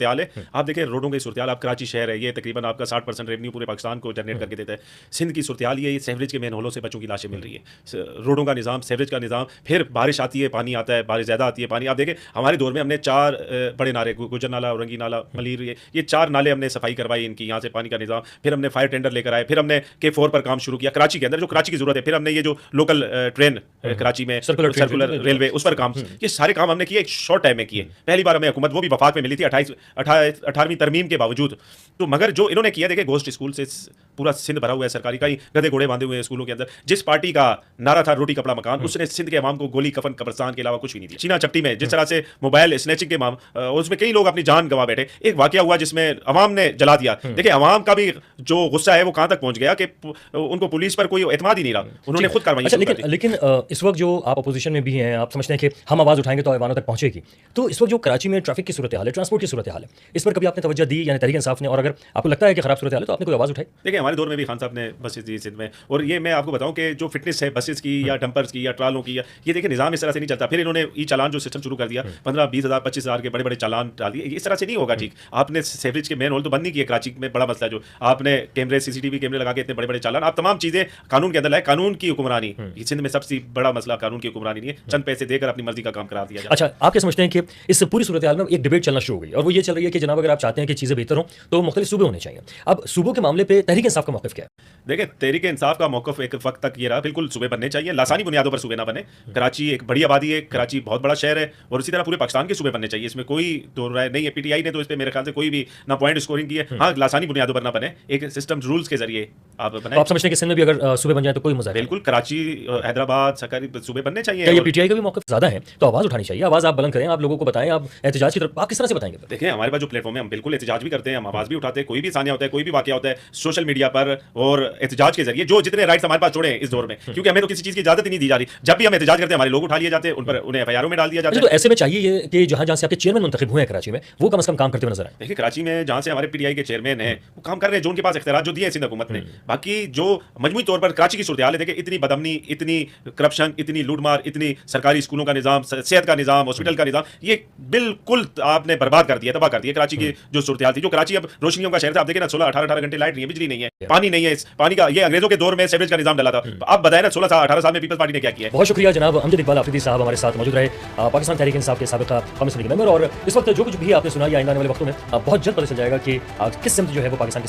सूरत हाल है। आप देखें रोडों की सूरत हाल, आप कराची शहर है, ये तकरीबन आपका 60% रेवेन्यू पूरे पाकिस्तान को जनरेट करके देता है। सिंध की सूरत हाल ये सीवरेज के मेन होलों से बच्चों की लाशें मिल रही है। रोडों का निज़ाम, सीवरेज का निज़ाम, फिर बारिश आती है पानी आता है, बारिश ज़्यादा आती है पानी। आप देखें हमारे दौर में हमने 4 बड़े नाले, गुजर नाला, औरंगी नाला, मलीर, ये 4 नाले हमने सफाई करवाई इनकी, यहाँ से पानी का निज़ाम। फिर हमने फायर टेंडर लेकर आए, फिर हमने K4 पर काम शुरू किया कराची के अंदर, जो कराची की जरूरत है। फिर हमने ये जो लोकल ट्रेन कराची में सर्कुलर रेलवे, उस पर काम, ये सारे काम हमने किए एक शॉर्ट टाइम में किए। पहली बार हमें हुकूमत वो भी वफाक में मिली थी 18वीं तरमीम के बावजूद। तो मगर जो इन्होंने किया, देखे गोश्त स्कूल से पूरा सिंध भरा हुआ है, सरकारी का ही गधे घोड़े बांधे हुए हैं स्कूलों के अंदर। जिस पार्टी का नारा था रोटी कपड़ा मकान, उसने सिंध के अवाम को गोली कफन कब्रिस्तान के अलावा कुछ भी नहीं दिया। चीना चपटी में जिस तरह से मोबाइल स्नैचिंग के उसमें कई लोग अपनी जान गंवा बैठे। एक वाकया हुआ जिसमें अवाम ने जला दिया। देखिए अवाम का भी जो गुस्सा है वो कहां तक पहुंच गया कि उनको पुलिस पर कोई एतमाद ही नहीं रहा, उन्होंने खुद कार्रवाई। लेकिन इस वक्त जो आप अपोजिशन में भी हैं, आप समझते हैं कि हम आवाज़ उठाएंगे तो ऐवानों तक पहुंचेगी। तो इस वक्त जो कराची में ट्रैफिक की सूरत हाल है, ट्रांसपोर्ट की सूरत हाल है, इस पर कभी आपने तवज्जो दी यानी तहरीक इंसाफ ने? और अगर आपको लगता है कि खराब सूरत हाल है तो आपने कोई आवाज़ उठाई? देखिए हमारे दौर में भी खान साहब ने बसेस दी सिंध में, और ये मैं आपको बताऊं कि जो फिटनेस है बसेस की या डंपर्स की या ट्रालों की, ये देखिए निज़ाम इस तरह से नहीं चलता। फिर इन्होंने ई चालान जो सिस्टम शुरू कर दिया, 15-20 हज़ार 25 हज़ार के बड़े बड़े चालान डाल दिए। इस तरह से नहीं होगा। ठीक, आपने सेवरेज के मेन होल तो बंद नहीं किए, कराची में बड़ा मसला जो आपने कैमरे CCTV कैमरे लगा के इतने बड़े बड़े चालान, आप तमाम चीज़ें कानून के अंदर लाए। कानून की हुक्मरानी सिंध में सबसे बड़ा मसला कानून की हुक्मरानी नहीं है, चंद पैसे देकर अपनी मर्जी का काम करा दिया जाए। अच्छा, आप क्या समझते हैं कि इस पूरी सूरत हाल में एक डिबेट चलना शुरू हो गई, और वो ये चल रही है कि जनाब अगर आप चाहते हैं कि चीज़ें बेहतर हों तो मुख्तलिफ सूबे होने चाहिए। अब सूबों के मामले पर तहरीक इंसाफ का मौक़िफ़ क्या है? देखिए तहरीक इंसाफ का मौक़िफ़ एक वक्त तक ये रहा, बिल्कुल सूबे बनने चाहिए, लासानी बुनियादों पर सूबे ना बने। कराची एक बड़ी आबादी है, कराची बहुत बड़ा शहर है, और इसी तरह पूरे पाकिस्तान के सूबे बनने चाहिए, इसमें कोई दो राय नहीं है। PTI ने तो इस पर मेरे ख्याल से कोई भी ना पॉइंट स्कोरिंग की है। हाँ, लासानी बुनियादों पर ना बने, एक सिस्टम रूल्स के जरिए आप बनाएं। आप समझते हैं कि सिंध में भी अगर सूबे बन जाए तो कोई मजा? बिल्कुल, कराची, हैदराबाद, सरकारी सूबे बनने चाहिए। क्या ये PTI का भी मौक़िफ़ ज़्यादा है तो आवाज़ उठानी चाहिए, आवाज़ आप बुलंद करें, आप लोगों को बताएं, आप एहतजाज की तरफ आप किस तरह से बताएंगे? देखिए हमारे पास जो प्लेटफॉर्म है, हम बिल्कुल एहतजाज भी करते हैं, हम आवाज़ भी उठाते हैं। कोई भी सानिया होता है, कोई भी वाकया होता है सोशल मीडिया पर और एहतजाज के जरिए, जो जितने राइट्स हमारे पास छोड़े हैं इस दौर में, क्योंकि हमें तो किसी चीज़ की इजाज़त ही नहीं दी जा रही। जब भी हम एहतजाज करते हैं हमारे लोग उठा लिए जाते हैं, उन्हें FIR में डाल दिया जाता है। तो ऐसे में चाहिए कि जहाँ जहाँ से आपके चेयरमैन मुंतखब हुए हैं कराची में, वो कम से कम काम करते हुए नजर आए। देखिए कराची में जहाँ से हमारे PTI के चेयरमैन हैं वो काम कर रहे हैं, जो उनके पास इख्तियार जो दिए हैं सिंध हुकूमत ने। बाकी जो मजमूई तौर पर कराची की सूरत हाल है, देखिए इतनी बदअमनी, इतनी करप्शन, इतनी लूटमार, इतनी सरकारी स्कूलों का निज़ाम, सेहत का निज़ाम, हॉस्पिटल का निज़ाम, ये बिल्कुल आपने बर्बाद कर दिया, तबाह कर दिया कराची की जो सूरत हाल थी। जो कराची अब रोशनियों का शहर था, आप देखिए ना 16-18 घंटे लाइट नहीं है, बिजली नहीं है, पानी नहीं है। इस पानी का ये अंग्रेजों के दौर में सीवरेज का निज़ाम डाला था। आप बताएं ना 16-18 साल में पीपल्स पार्टी ने क्या किया। बहुत शुक्रिया जनाब अमजद इकबाल आफरीदी साहब हमारे साथ मौजूद रहे, पाकिस्तान तहरीक इंसाफ के साबिक़ा कौमी असम्बली के मेंबर। और इस वक्त जो कुछ भी आपने सुना या आइंदा आने वाले वक्तों में बहुत जल्द पता चल जाएगा कि किस सिमत जो है वो पाकिस्तान की